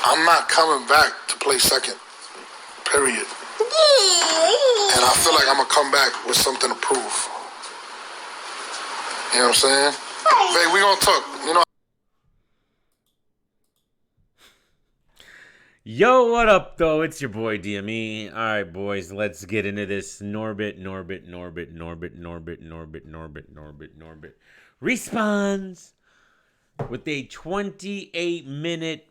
I'm not coming back to play second. Period. And I feel like I'm gonna come back with something to prove. You know what I'm saying? Babe, we gonna talk. You know. Yo, what up, though? It's your boy DME. All right, boys, let's get into this. Norbes responds with a 28-minute,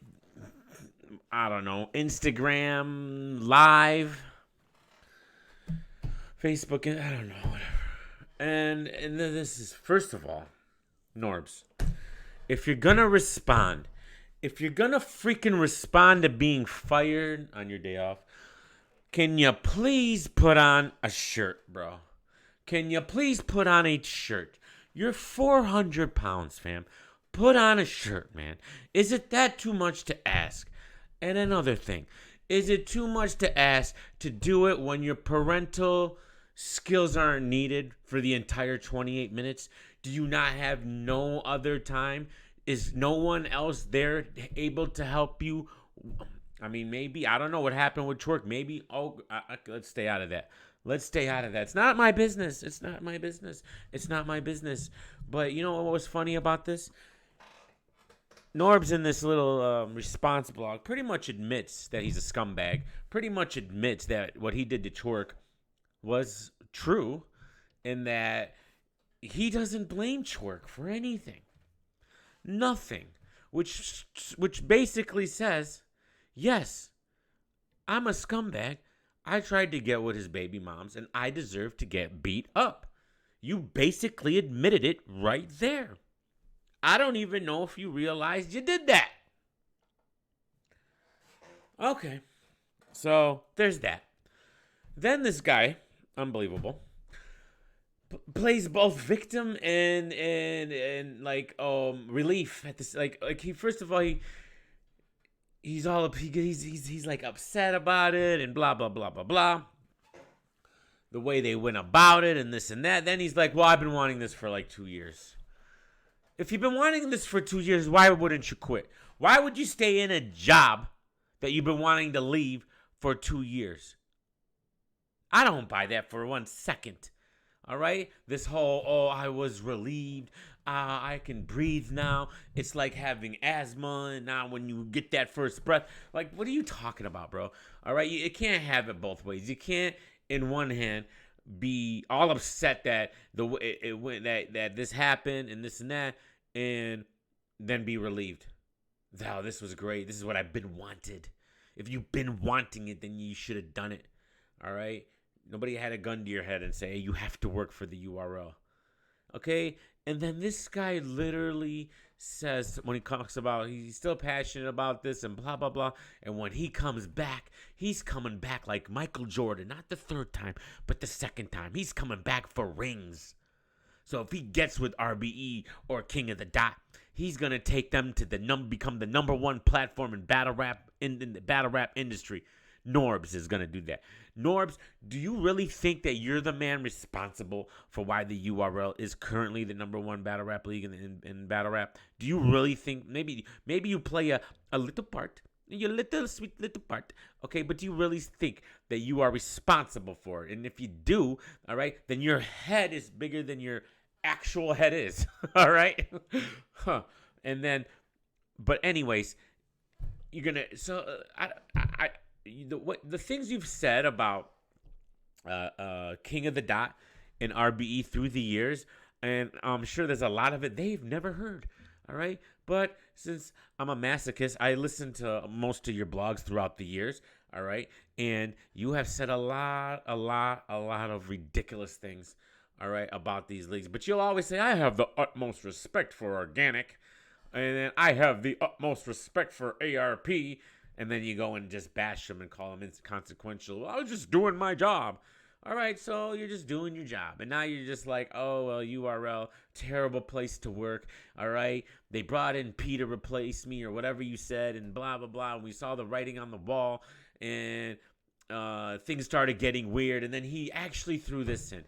I don't know, Instagram live, Facebook, I don't know, whatever. And then this is, first of all, Norbes, if you're gonna respond, if you're gonna freaking respond to being fired on your day off, can you please put on a shirt, bro? Can you please put on a shirt? You're 400 pounds, fam. Put on a shirt, man. Is it that too much to ask? And another thing, is it too much to ask to do it when your parental skills aren't needed for the entire 28 minutes? Do you not have no other time? Is no one else there able to help you? I mean, maybe, I don't know what happened with twerk. Maybe, let's stay out of that. Let's stay out of that. It's not my business. It's not my business. It's not my business. But you know what was funny about this? Norbes in this little response blog pretty much admits that he's a scumbag. Pretty much admits that what he did to twerk was true, and that he doesn't blame twerk for anything. Nothing. Which basically says, yes, I'm a scumbag. I tried to get with his baby moms, and I deserve to get beat up. You basically admitted it right there. I don't even know if you realized you did that. Okay. So, there's that. Then this guy, unbelievable, plays both victim and like relief at this, like he, first of all, he's all he's like upset about it and blah blah blah blah blah, the way they went about it and this and that. Then he's like, well, I've been wanting this for like 2 years. If you've been wanting this for 2 years, why wouldn't you quit? Why would you stay in a job that you've been wanting to leave for 2 years? I don't buy that for 1 second. All right? This whole, I was relieved. I can breathe now. It's like having asthma. And now when you get that first breath, like, what are you talking about, bro? All right? You can't have it both ways. You can't, in one hand, be all upset that it went, that this happened and this and that, and then be relieved. Wow, this was great. This is what I've been wanted. If you've been wanting it, then you should have done it. All right? Nobody had a gun to your head and say, hey, you have to work for the URL. Okay? And then this guy literally says, when he talks about he's still passionate about this and blah, blah, blah. And when he comes back, he's coming back like Michael Jordan. Not the third time, but the second time. He's coming back for rings. So if he gets with RBE or King of the Dot, he's going to take them to become the number one platform in battle rap, in the battle rap industry. Norbes is going to do that. Norbes, do you really think that you're the man responsible for why the URL is currently the number one battle rap league in battle rap? Do you really think, maybe you play a little part, your little sweet little part, okay, but do you really think that you are responsible for it? And if you do, all right, then your head is bigger than your actual head is, all right? Huh. And then, but anyways, you're going to, so the things you've said about King of the Dot and RBE through the years, and I'm sure there's a lot of it they've never heard. All right, but since I'm a masochist, I listen to most of your blogs throughout the years. All right, and you have said a lot of ridiculous things. All right, about these leagues, but you'll always say, I have the utmost respect for organic, and then I have the utmost respect for ARP. And then you go and just bash them and call them inconsequential. Well, I was just doing my job. All right, so you're just doing your job. And now you're just like, oh, well, URL, terrible place to work. All right, they brought in P to replace me or whatever you said and blah, blah, blah. And we saw the writing on the wall and things started getting weird. And then he actually threw this in.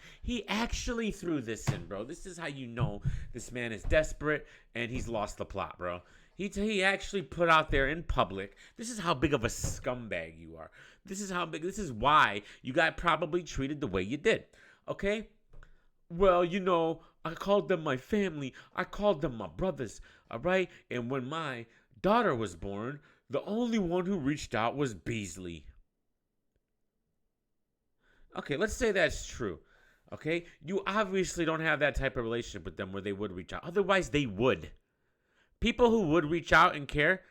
Bro. This is how you know this man is desperate and he's lost the plot, bro. He actually put out there in public, this is how big of a scumbag you are. This is why you got probably treated the way you did. Okay? Well, I called them my family. I called them my brothers. All right? And when my daughter was born, the only one who reached out was Beasley. Okay, let's say that's true. Okay? You obviously don't have that type of relationship with them where they would reach out. Otherwise, they would. People who would reach out and care,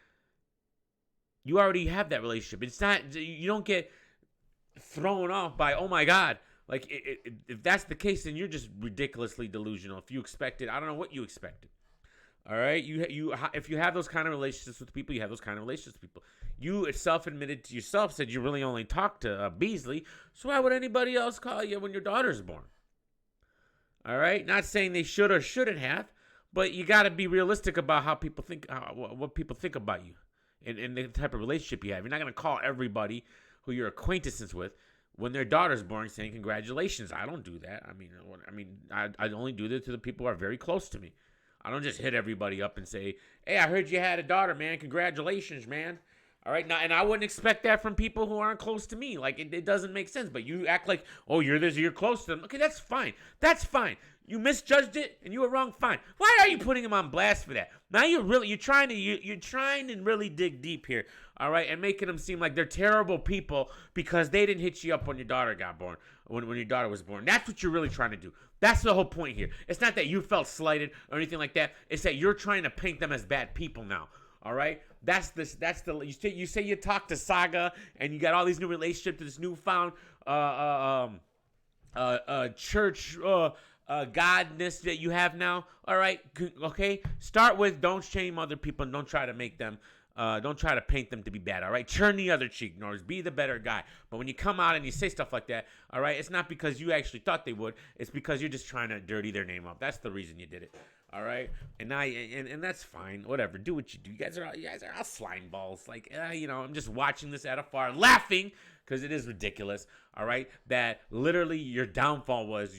you already have that relationship. It's not, you don't get thrown off by, oh my God. Like, if that's the case, then you're just ridiculously delusional. If you expected, I don't know what you expected. All right? If you have those kind of relationships with people, you have those kind of relationships with people. You self-admitted to yourself, said you really only talked to Beasley, so why would anybody else call you when your daughter's born? All right? Not saying they should or shouldn't have, but you got to be realistic about how people think, what people think about you, and the type of relationship you have. You're not going to call everybody who you're acquaintances with when their daughter's born saying congratulations. I don't do that. I only do that to the people who are very close to me. I don't just hit everybody up and say, hey, I heard you had a daughter, man. Congratulations, man. All right, now, and I wouldn't expect that from people who aren't close to me. Like, it doesn't make sense. But you act like, oh, you're close to them. Okay, that's fine. That's fine. You misjudged it and you were wrong. Fine. Why are you putting him on blast for that? Now you're trying to really dig deep here. All right, and making them seem like they're terrible people because they didn't hit you up when your daughter got born, when your daughter was born. That's what you're really trying to do. That's the whole point here. It's not that you felt slighted or anything like that. It's that you're trying to paint them as bad people now. All right, you say you talk to Saga and you got all these new relationships to this newfound church godness that you have now. All right, okay. Start with don't shame other people and don't try to make them. Don't try to paint them to be bad, all right? Turn the other cheek, Norbes. Be the better guy. But when you come out and you say stuff like that, all right, it's not because you actually thought they would. It's because you're just trying to dirty their name up. That's the reason you did it, all right? And that's fine. Whatever. Do what you do. You guys are all slime balls. Like, I'm just watching this at afar, laughing because it is ridiculous, all right? That literally your downfall was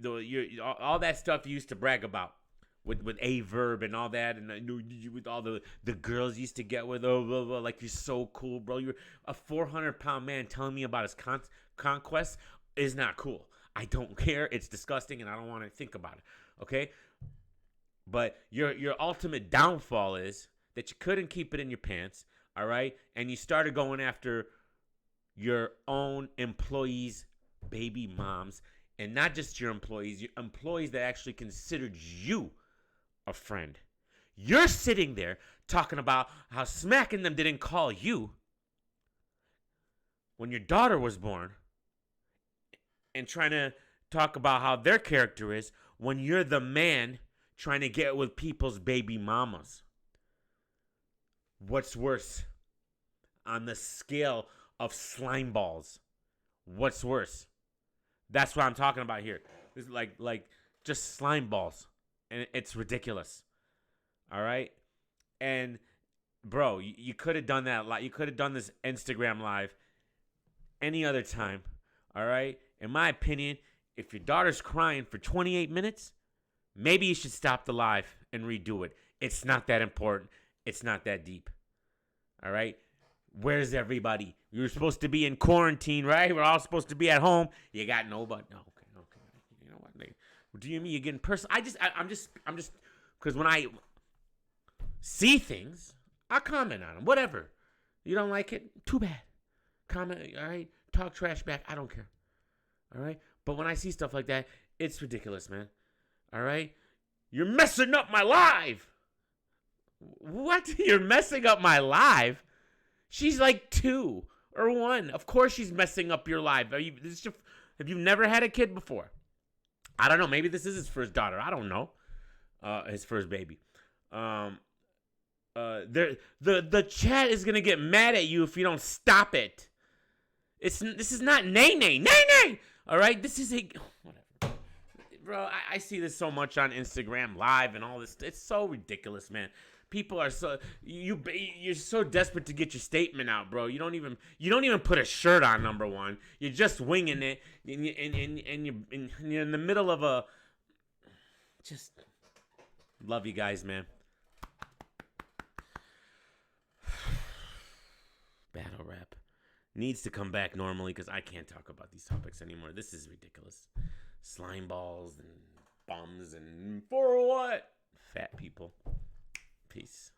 all that stuff you used to brag about. With a verb and all that, and with all the girls you used to get with, like you're so cool, bro. You're a 400-pound man telling me about his conquest is not cool. I don't care. It's disgusting, and I don't want to think about it. Okay, but your ultimate downfall is that you couldn't keep it in your pants. All right, and you started going after your own employees' baby moms, and not just your employees that actually considered you a friend. You're sitting there talking about how smacking them didn't call you when your daughter was born and trying to talk about how their character is when you're the man trying to get with people's baby mamas. What's worse on the scale of slime balls? What's worse? That's what I'm talking about here. This is like just slime balls. And it's ridiculous. All right? And, bro, you could have done that. You could have done this Instagram live any other time. All right? In my opinion, if your daughter's crying for 28 minutes, maybe you should stop the live and redo it. It's not that important. It's not that deep. All right? Where's everybody? You were supposed to be in quarantine, right? We're all supposed to be at home. You got nobody. No, okay. You know what? What do you mean you're getting personal? I'm just, because when I see things, I comment on them. Whatever. You don't like it? Too bad. Comment, all right? Talk trash back. I don't care. All right? But when I see stuff like that, it's ridiculous, man. All right? You're messing up my live. What? You're messing up my live? She's like 2 or 1. Of course she's messing up your life. Have you never had a kid before? I don't know. Maybe this is his first daughter. I don't know. His first baby. The chat is gonna get mad at you if you don't stop it. This is not nay. All right. This is whatever. Bro, I see this so much on Instagram Live and all this. It's so ridiculous, man. People are you're so desperate to get your statement out, bro. You don't even put a shirt on. Number one, you're just winging it, and you're in the middle of a. Just love you guys, man. needs to come back normally because I can't talk about these topics anymore. This is ridiculous. Slime balls and bums and for what? Fat people. Peace.